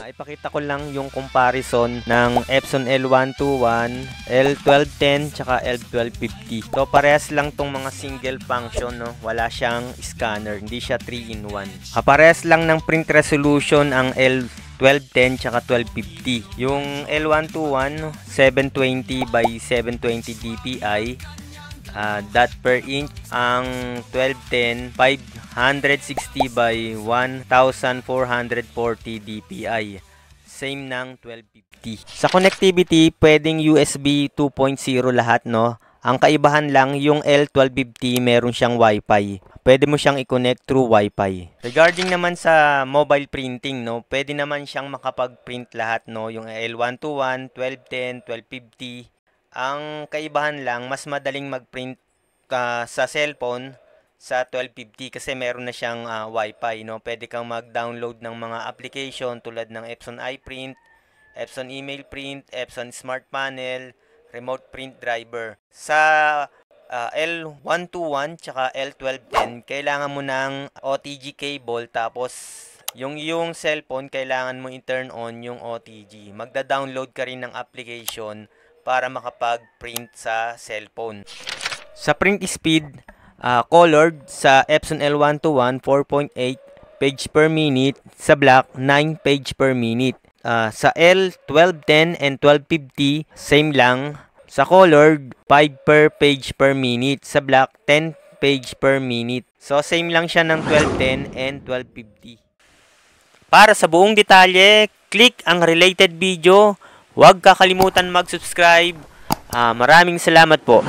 Ipakita ko lang yung comparison ng Epson L121, L1210, tsaka L1250. So, parehas lang tong mga single function, no? Wala siyang scanner, hindi siya 3-in-1. Parehas lang ng print resolution ang L1210 tsaka 1250. Yung L121, 720 by 720 dpi. Dot per inch. Ang 1210 560 by 1440 dpi, same ng 1250. Sa connectivity, pwedeng USB 2.0 lahat, no? Ang kaibahan lang, yung L1250 meron siyang Wi-Fi. Pwede mo siyang i-connect through Wi-Fi. Regarding naman sa mobile printing, no, pwede naman siyang makapag-print lahat, no, yung L121, 1210, 1250. Ang kaibahan lang, mas madaling mag-print sa cellphone sa 1250 kasi meron na siyang Wi-Fi, no? Pwede kang mag-download ng mga application tulad ng Epson iPrint, Epson Email Print, Epson Smart Panel, Remote Print Driver. Sa L121 tsaka L1210, kailangan mo ng OTG cable, tapos yung cellphone kailangan mo i-turn on yung OTG. Magda-download ka rin ng application para makapag-print sa cellphone. Sa print speed, colored sa Epson L121 4.8 page per minute, sa black 9 page per minute. Sa L1210 and 1250, same lang. Sa colored, 5 per page per minute, sa black 10 page per minute. So same lang siya ng 1210 and 1250. Para sa buong detalye, click ang related video. Huwag kakalimutan mag-subscribe. Maraming salamat po.